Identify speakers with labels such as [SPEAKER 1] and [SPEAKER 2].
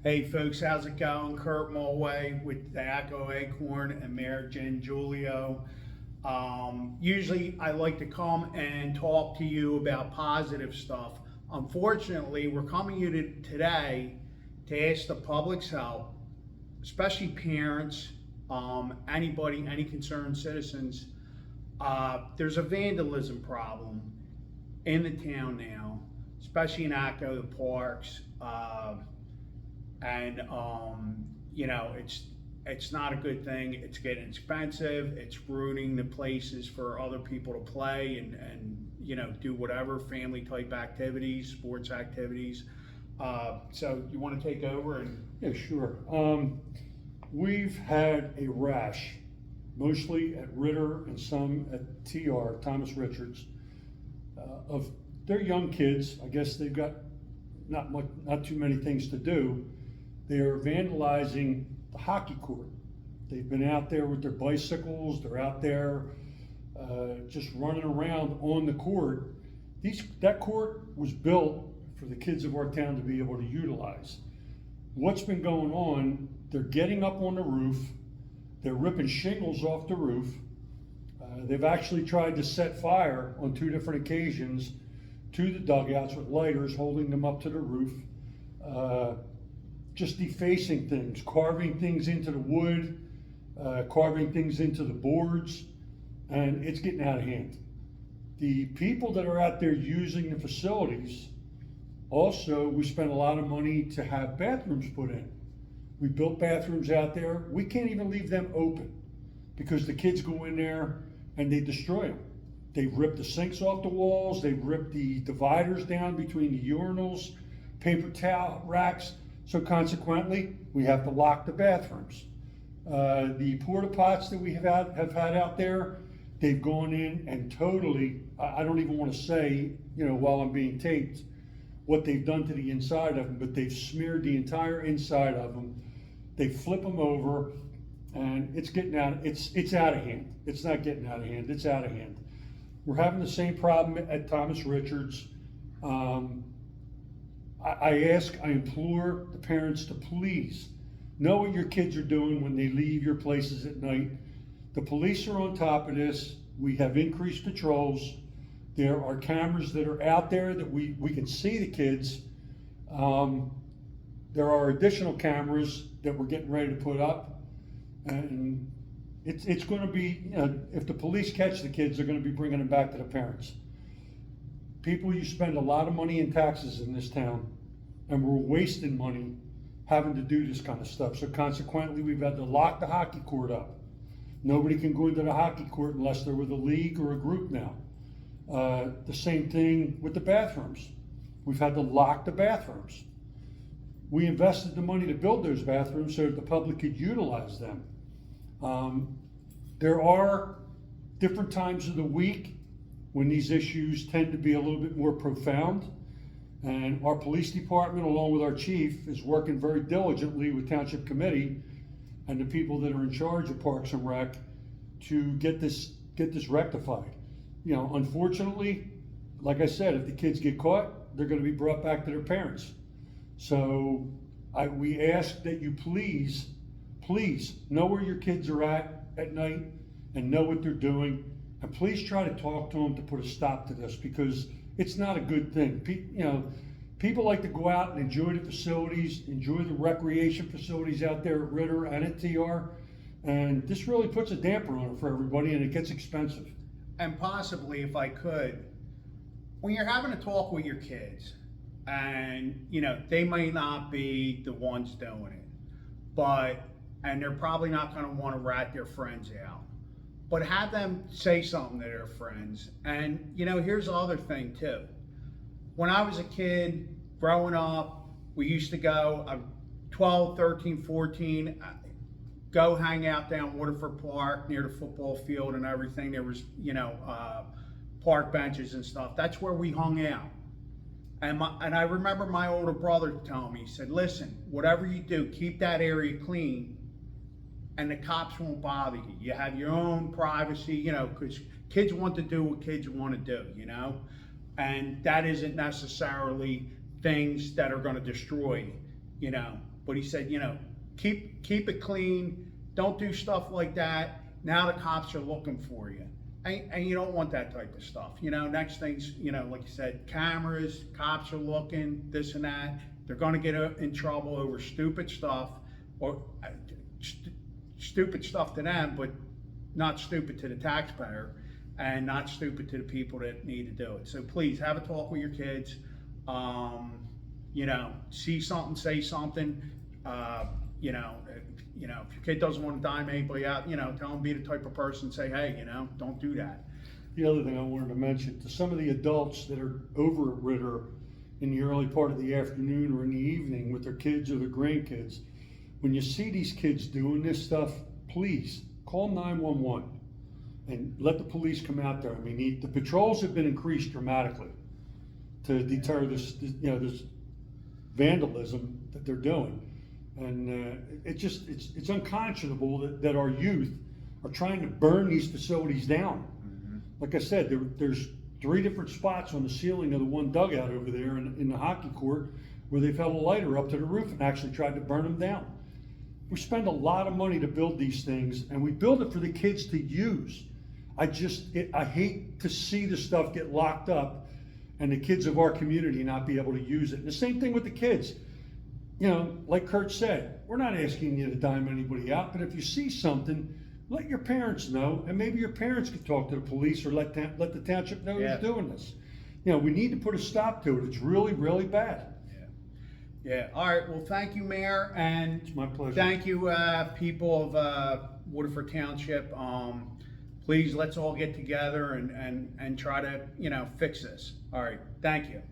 [SPEAKER 1] Hey folks, how's it going? Kurt Mulway with the Echo Acorn and Mayor Giangiulio. Usually I like to come and talk to you about positive stuff. Unfortunately, we're coming to you today to ask the public's help, especially parents, anybody, any concerned citizens. There's a vandalism problem in the town now, especially in Echo, the parks. And it's not a good thing. It's getting expensive. It's ruining the places for other people to play and do whatever family type activities, sports activities. So you want to take over? And
[SPEAKER 2] Yeah, sure. We've had a rash, mostly at Ritter and some at TR, Thomas Richards, of they're young kids. I guess they've got not too many things to do. They are vandalizing the hockey court. They've been out there with their bicycles. They're out there just running around on the court. That court was built for the kids of our town to be able to utilize. What's been going on, they're getting up on the roof. They're ripping shingles off the roof. They've actually tried to set fire on 2 different occasions to the dugouts with lighters, holding them up to the roof. Just defacing things, carving things into the wood, carving things into the boards, and it's getting out of hand. The people that are out there using the facilities, also, we spent a lot of money to have bathrooms put in. We built bathrooms out there. We can't even leave them open because the kids go in there and they destroy them. They've ripped the sinks off the walls. They've ripped the dividers down between the urinals, paper towel racks. So consequently, we have to lock the bathrooms. The porta pots that we have had out there, they've gone in and totally, I don't even want to say, while I'm being taped, what they've done to the inside of them, but they've smeared the entire inside of them. They flip them over, and it's getting out. It's out of hand. It's not getting out of hand. It's out of hand. We're having the same problem at Thomas Richards. I implore the parents to please know what your kids are doing when they leave your places at night. The police are on top of this. We have increased patrols. There are cameras that are out there that we can see the kids. There are additional cameras that we're getting ready to put up. And it's going to be, if the police catch the kids, they're going to be bringing them back to the parents. People, you spend a lot of money in taxes in this town, and we're wasting money having to do this kind of stuff. So consequently, we've had to lock the hockey court up. Nobody can go into the hockey court unless they're with a league or a group now. The same thing with the bathrooms. We've had to lock the bathrooms. We invested the money to build those bathrooms so that the public could utilize them. There are different times of the week when these issues tend to be a little bit more profound. And our police department, along with our chief, is working very diligently with Township Committee and the people that are in charge of Parks and Rec to get this rectified. Unfortunately, like I said, if the kids get caught, they're going to be brought back to their parents. So we ask that you please know where your kids are at night and know what they're doing. And please try to talk to them to put a stop to this because it's not a good thing. People like to go out and enjoy the facilities, enjoy the recreation facilities out there at Ritter and at TR. And this really puts a damper on it for everybody and it gets expensive.
[SPEAKER 1] And possibly, if I could, when you're having a talk with your kids, and they may not be the ones doing it, and they're probably not going to want to rat their friends out, but have them say something to their friends. And here's the other thing too. When I was a kid growing up, we used to go 12, 13, 14, go hang out down Waterford Park near the football field and everything. There was, park benches and stuff. That's where we hung out. And I remember my older brother telling me, he said, listen, whatever you do, keep that area clean and the cops won't bother you. You have your own privacy, because kids want to do what kids want to do, and that isn't necessarily things that are going to destroy, but he said, you know, keep it clean, don't do stuff like that. Now the cops are looking for you. And you don't want that type of stuff. You know, next thing's, you know, like you said, cameras, cops are looking, this and that. They're gonna get in trouble over stupid stuff, or stupid stuff to them, but not stupid to the taxpayer, and not stupid to the people that need to do it. So please have a talk with your kids. You know, see something, say something. You know, if your kid doesn't want to dime anybody out, you know, tell them, be the type of person, say, hey, you know, don't do that.
[SPEAKER 2] The other thing I wanted to mention, to some of the adults that are over at Ritter in the early part of the afternoon or in the evening with their kids or their grandkids, when you see these kids doing this stuff, please call 911 and let the police come out there. I mean, the patrols have been increased dramatically to deter this vandalism that they're doing. And it's unconscionable that our youth are trying to burn these facilities down. Mm-hmm. Like I said, there's 3 different spots on the ceiling of the one dugout over there in the hockey court where they've held a lighter up to the roof and actually tried to burn them down. We spend a lot of money to build these things, and we build it for the kids to use. I hate to see the stuff get locked up and the kids of our community not be able to use it. And the same thing with the kids. You know, like Kurt said, we're not asking you to dime anybody out, but if you see something, let your parents know, and maybe your parents could talk to the police or let the township know who's doing this. You know, we need to put a stop to it. It's really, really bad.
[SPEAKER 1] Yeah. All right. Well, thank you, Mayor, and
[SPEAKER 2] it's my pleasure.
[SPEAKER 1] Thank you, people of Waterford Township. Please, let's all get together and try to, you know, fix this. All right. Thank you.